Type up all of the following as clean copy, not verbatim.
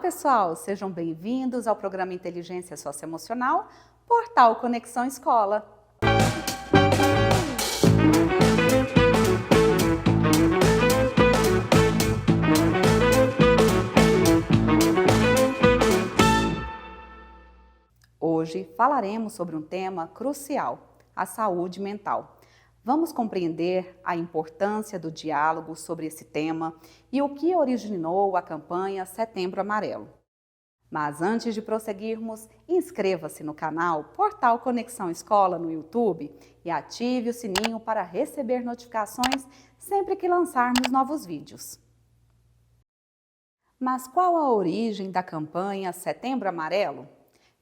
pessoal, sejam bem-vindos ao programa Inteligência Socioemocional, Portal Conexão Escola. Hoje falaremos sobre um tema crucial, a saúde mental. Vamos compreender a importância do diálogo sobre esse tema e o que originou a campanha Setembro Amarelo. Mas antes de prosseguirmos, inscreva-se no canal Portal Conexão Escola no YouTube e ative o sininho para receber notificações sempre que lançarmos novos vídeos. Mas qual a origem da campanha Setembro Amarelo?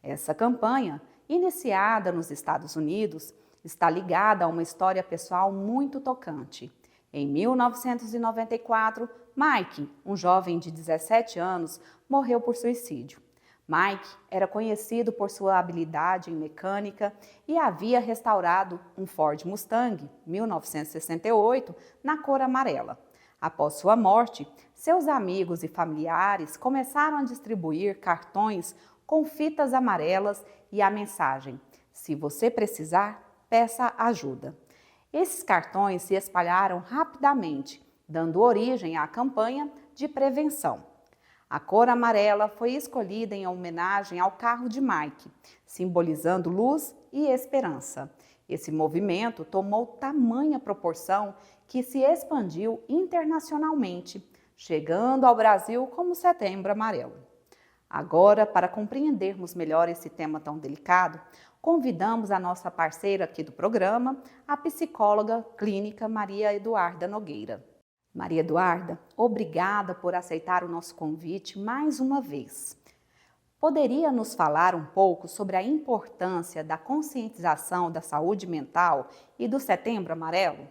Essa campanha, iniciada nos Estados Unidos, está ligada a uma história pessoal muito tocante. Em 1994, Mike, um jovem de 17 anos, morreu por suicídio. Mike era conhecido por sua habilidade em mecânica e havia restaurado um Ford Mustang, 1968, na cor amarela. Após sua morte, seus amigos e familiares começaram a distribuir cartões com fitas amarelas e a mensagem: "Se você precisar, peça ajuda". Esses cartões se espalharam rapidamente, dando origem à campanha de prevenção. A cor amarela foi escolhida em homenagem ao carro de Mike, simbolizando luz e esperança. Esse movimento tomou tamanha proporção que se expandiu internacionalmente, chegando ao Brasil como Setembro Amarelo. Agora, para compreendermos melhor esse tema tão delicado, convidamos a nossa parceira aqui do programa, a psicóloga clínica Maria Eduarda Nogueira. Maria Eduarda, obrigada por aceitar o nosso convite mais uma vez. Poderia nos falar um pouco sobre a importância da conscientização da saúde mental e do Setembro Amarelo?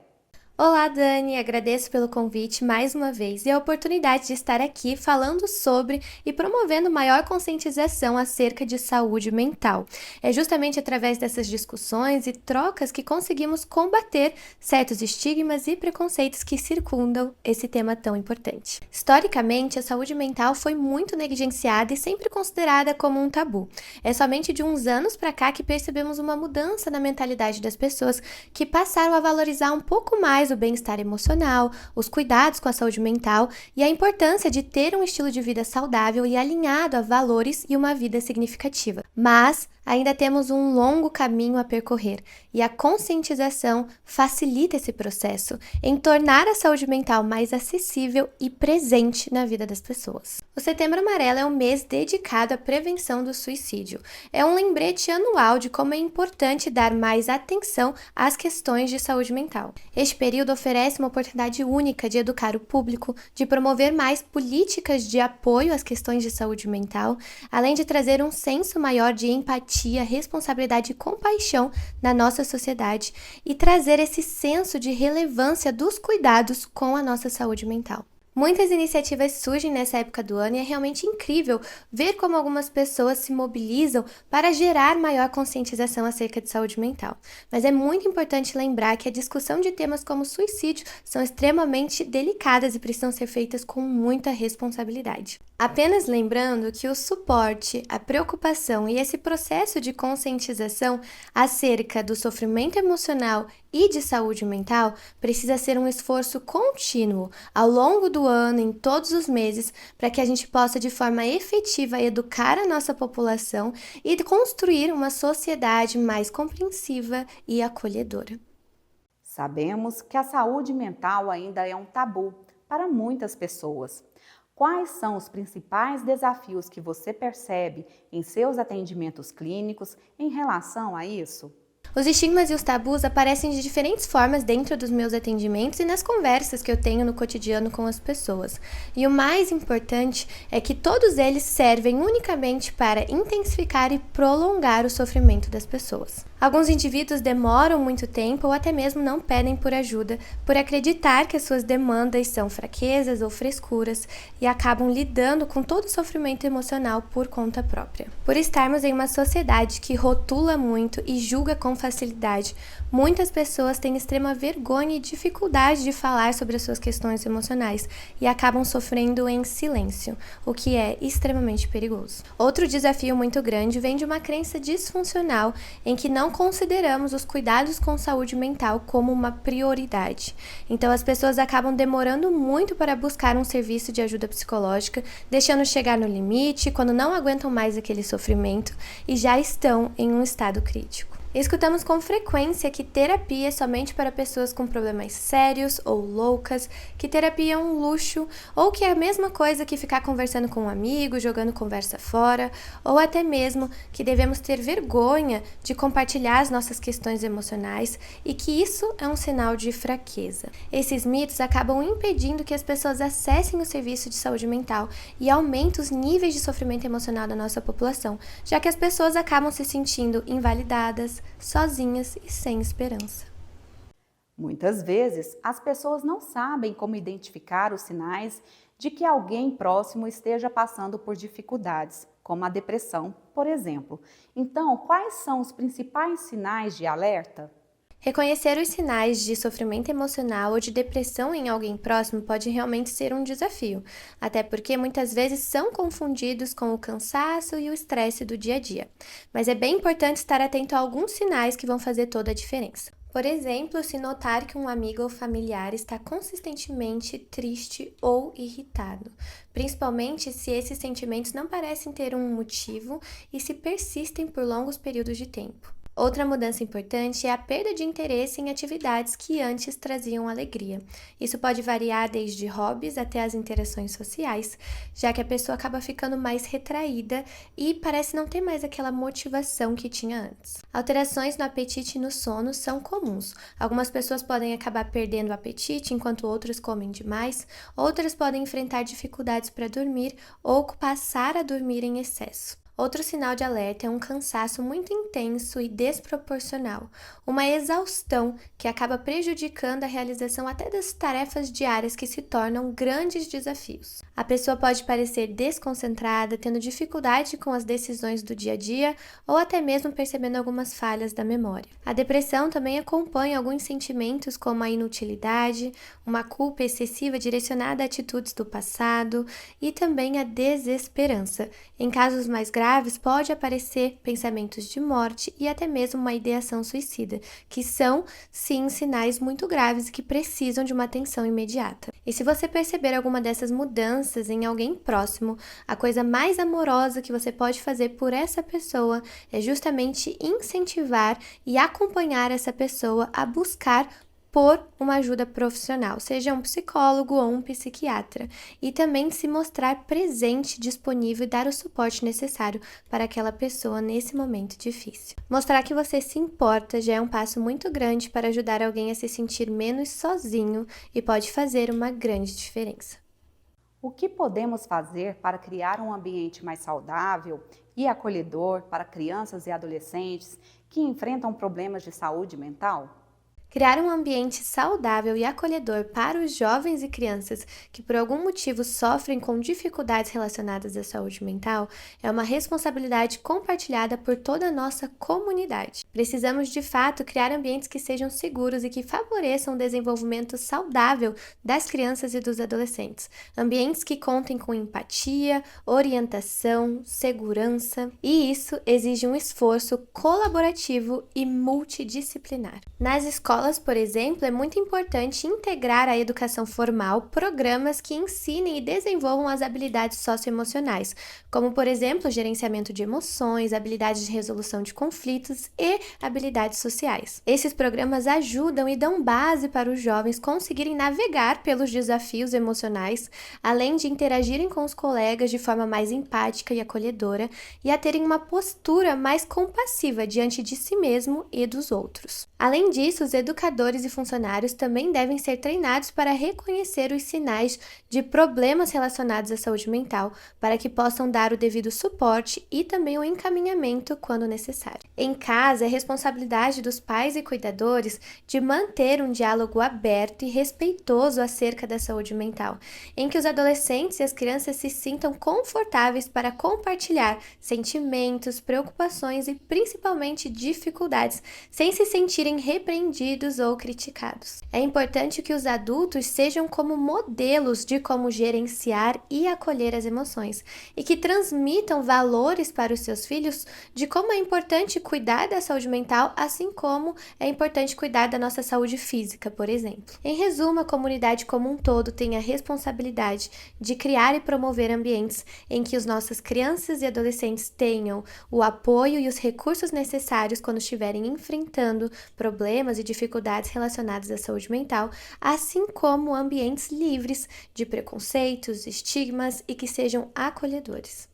Olá, Dani, agradeço pelo convite mais uma vez e a oportunidade de estar aqui falando sobre e promovendo maior conscientização acerca de saúde mental. É justamente através dessas discussões e trocas que conseguimos combater certos estigmas e preconceitos que circundam esse tema tão importante. Historicamente, a saúde mental foi muito negligenciada e sempre considerada como um tabu. É somente de uns anos para cá que percebemos uma mudança na mentalidade das pessoas que passaram a valorizar um pouco mais o bem-estar emocional, os cuidados com a saúde mental e a importância de ter um estilo de vida saudável e alinhado a valores e uma vida significativa. Mas ainda temos um longo caminho a percorrer e a conscientização facilita esse processo em tornar a saúde mental mais acessível e presente na vida das pessoas. O Setembro Amarelo é um mês dedicado à prevenção do suicídio. É um lembrete anual de como é importante dar mais atenção às questões de saúde mental. Este período oferece uma oportunidade única de educar o público, de promover mais políticas de apoio às questões de saúde mental, além de trazer um senso maior de empatia, responsabilidade e compaixão na nossa sociedade e trazer esse senso de relevância dos cuidados com a nossa saúde mental. Muitas iniciativas surgem nessa época do ano e é realmente incrível ver como algumas pessoas se mobilizam para gerar maior conscientização acerca de saúde mental. Mas é muito importante lembrar que a discussão de temas como suicídio são extremamente delicadas e precisam ser feitas com muita responsabilidade. Apenas lembrando que o suporte, a preocupação e esse processo de conscientização acerca do sofrimento emocional e de saúde mental precisa ser um esforço contínuo ao longo do ano, em todos os meses, para que a gente possa de forma efetiva educar a nossa população e construir uma sociedade mais compreensiva e acolhedora. Sabemos que a saúde mental ainda é um tabu para muitas pessoas. Quais são os principais desafios que você percebe em seus atendimentos clínicos em relação a isso? Os estigmas e os tabus aparecem de diferentes formas dentro dos meus atendimentos e nas conversas que eu tenho no cotidiano com as pessoas. E o mais importante é que todos eles servem unicamente para intensificar e prolongar o sofrimento das pessoas. Alguns indivíduos demoram muito tempo ou até mesmo não pedem por ajuda, por acreditar que as suas demandas são fraquezas ou frescuras e acabam lidando com todo o sofrimento emocional por conta própria. Por estarmos em uma sociedade que rotula muito e julga com facilidade, muitas pessoas têm extrema vergonha e dificuldade de falar sobre as suas questões emocionais e acabam sofrendo em silêncio, o que é extremamente perigoso. Outro desafio muito grande vem de uma crença disfuncional em que não consideramos os cuidados com saúde mental como uma prioridade. Então as pessoas acabam demorando muito para buscar um serviço de ajuda psicológica, deixando chegar no limite quando não aguentam mais aquele sofrimento e já estão em um estado crítico. Escutamos com frequência que terapia é somente para pessoas com problemas sérios ou loucas, que terapia é um luxo, ou que é a mesma coisa que ficar conversando com um amigo, jogando conversa fora, ou até mesmo que devemos ter vergonha de compartilhar as nossas questões emocionais e que isso é um sinal de fraqueza. Esses mitos acabam impedindo que as pessoas acessem o serviço de saúde mental e aumentem os níveis de sofrimento emocional da nossa população, já que as pessoas acabam se sentindo invalidadas, sozinhas e sem esperança. Muitas vezes, as pessoas não sabem como identificar os sinais de que alguém próximo esteja passando por dificuldades, como a depressão, por exemplo. Então, quais são os principais sinais de alerta? Reconhecer os sinais de sofrimento emocional ou de depressão em alguém próximo pode realmente ser um desafio, até porque muitas vezes são confundidos com o cansaço e o estresse do dia a dia. Mas é bem importante estar atento a alguns sinais que vão fazer toda a diferença. Por exemplo, se notar que um amigo ou familiar está consistentemente triste ou irritado, principalmente se esses sentimentos não parecem ter um motivo e se persistem por longos períodos de tempo. Outra mudança importante é a perda de interesse em atividades que antes traziam alegria. Isso pode variar desde hobbies até as interações sociais, já que a pessoa acaba ficando mais retraída e parece não ter mais aquela motivação que tinha antes. Alterações no apetite e no sono são comuns. Algumas pessoas podem acabar perdendo o apetite enquanto outras comem demais, outras podem enfrentar dificuldades para dormir ou passar a dormir em excesso. Outro sinal de alerta é um cansaço muito intenso e desproporcional, uma exaustão que acaba prejudicando a realização até das tarefas diárias que se tornam grandes desafios. A pessoa pode parecer desconcentrada, tendo dificuldade com as decisões do dia a dia ou até mesmo percebendo algumas falhas da memória. A depressão também acompanha alguns sentimentos como a inutilidade, uma culpa excessiva direcionada a atitudes do passado e também a desesperança. Em casos mais graves, pode aparecer pensamentos de morte e até mesmo uma ideação suicida, que são, sim, sinais muito graves e que precisam de uma atenção imediata. E se você perceber alguma dessas mudanças em alguém próximo, a coisa mais amorosa que você pode fazer por essa pessoa é justamente incentivar e acompanhar essa pessoa a buscar por uma ajuda profissional, seja um psicólogo ou um psiquiatra, e também se mostrar presente, disponível e dar o suporte necessário para aquela pessoa nesse momento difícil. Mostrar que você se importa já é um passo muito grande para ajudar alguém a se sentir menos sozinho e pode fazer uma grande diferença. O que podemos fazer para criar um ambiente mais saudável e acolhedor para crianças e adolescentes que enfrentam problemas de saúde mental? Criar um ambiente saudável e acolhedor para os jovens e crianças que por algum motivo sofrem com dificuldades relacionadas à saúde mental é uma responsabilidade compartilhada por toda a nossa comunidade. Precisamos, de fato, criar ambientes que sejam seguros e que favoreçam o desenvolvimento saudável das crianças e dos adolescentes. Ambientes que contem com empatia, orientação, segurança, e isso exige um esforço colaborativo e multidisciplinar. Nas escolas, por exemplo, é muito importante integrar à educação formal programas que ensinem e desenvolvam as habilidades socioemocionais, como, por exemplo, gerenciamento de emoções, habilidades de resolução de conflitos e habilidades sociais. Esses programas ajudam e dão base para os jovens conseguirem navegar pelos desafios emocionais, além de interagirem com os colegas de forma mais empática e acolhedora e a terem uma postura mais compassiva diante de si mesmo e dos outros. Além disso, os educadores educadores e funcionários também devem ser treinados para reconhecer os sinais de problemas relacionados à saúde mental, para que possam dar o devido suporte e também o encaminhamento quando necessário. Em casa, é responsabilidade dos pais e cuidadores de manter um diálogo aberto e respeitoso acerca da saúde mental, em que os adolescentes e as crianças se sintam confortáveis para compartilhar sentimentos, preocupações e principalmente dificuldades, sem se sentirem repreendidos ou criticados. É importante que os adultos sejam como modelos de como gerenciar e acolher as emoções, e que transmitam valores para os seus filhos de como é importante cuidar da saúde mental, assim como é importante cuidar da nossa saúde física, por exemplo. Em resumo, a comunidade como um todo tem a responsabilidade de criar e promover ambientes em que as nossas crianças e adolescentes tenham o apoio e os recursos necessários quando estiverem enfrentando problemas e dificuldades relacionadas à saúde mental, assim como ambientes livres de preconceitos, estigmas e que sejam acolhedores.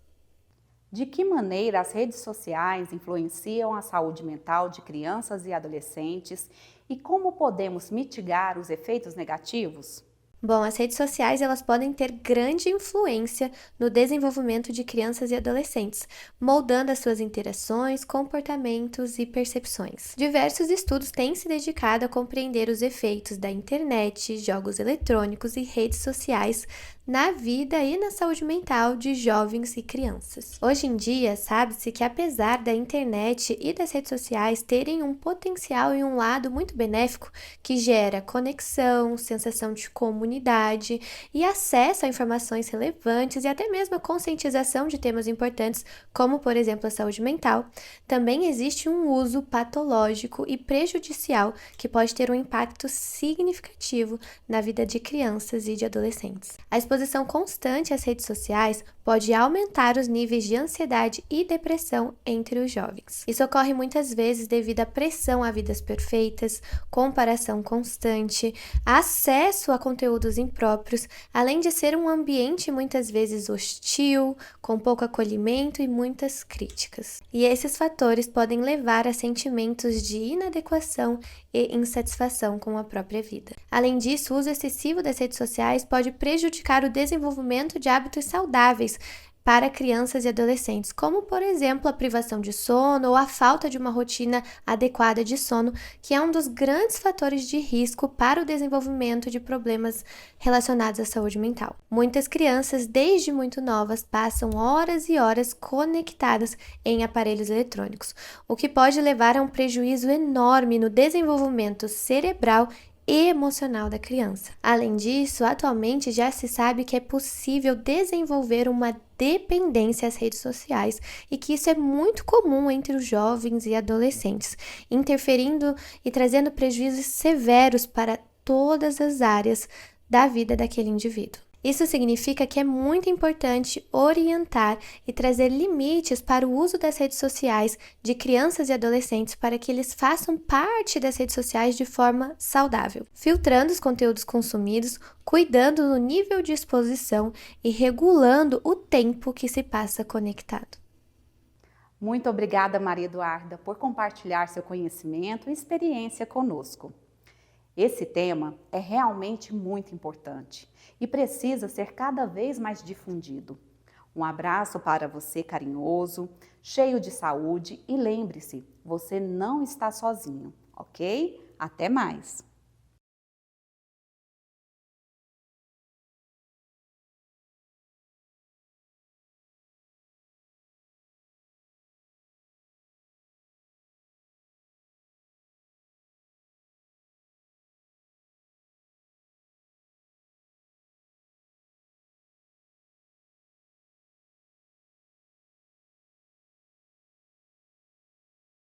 De que maneira as redes sociais influenciam a saúde mental de crianças e adolescentes e como podemos mitigar os efeitos negativos? Bom, as redes sociais elas podem ter grande influência no desenvolvimento de crianças e adolescentes, moldando as suas interações, comportamentos e percepções. Diversos estudos têm se dedicado a compreender os efeitos da internet, jogos eletrônicos e redes sociais na vida e na saúde mental de jovens e crianças. Hoje em dia, sabe-se que apesar da internet e das redes sociais terem um potencial e um lado muito benéfico que gera conexão, sensação de comunidade e acesso a informações relevantes e até mesmo a conscientização de temas importantes, como por exemplo a saúde mental, também existe um uso patológico e prejudicial que pode ter um impacto significativo na vida de crianças e de adolescentes. A exposição constante às redes sociais pode aumentar os níveis de ansiedade e depressão entre os jovens. Isso ocorre muitas vezes devido à pressão a vidas perfeitas, comparação constante, acesso a conteúdos impróprios, além de ser um ambiente muitas vezes hostil, com pouco acolhimento e muitas críticas. E esses fatores podem levar a sentimentos de inadequação e insatisfação com a própria vida. Além disso, o uso excessivo das redes sociais pode prejudicar o desenvolvimento de hábitos saudáveis para crianças e adolescentes, como, por exemplo, a privação de sono ou a falta de uma rotina adequada de sono, que é um dos grandes fatores de risco para o desenvolvimento de problemas relacionados à saúde mental. Muitas crianças, desde muito novas, passam horas e horas conectadas em aparelhos eletrônicos, o que pode levar a um prejuízo enorme no desenvolvimento cerebral e emocional da criança. Além disso, atualmente já se sabe que é possível desenvolver uma dependência às redes sociais e que isso é muito comum entre os jovens e adolescentes, interferindo e trazendo prejuízos severos para todas as áreas da vida daquele indivíduo. Isso significa que é muito importante orientar e trazer limites para o uso das redes sociais de crianças e adolescentes para que eles façam parte das redes sociais de forma saudável, filtrando os conteúdos consumidos, cuidando do nível de exposição e regulando o tempo que se passa conectado. Muito obrigada, Maria Eduarda, por compartilhar seu conhecimento e experiência conosco. Esse tema é realmente muito importante e precisa ser cada vez mais difundido. Um abraço para você carinhoso, cheio de saúde e lembre-se, você não está sozinho, ok? Até mais!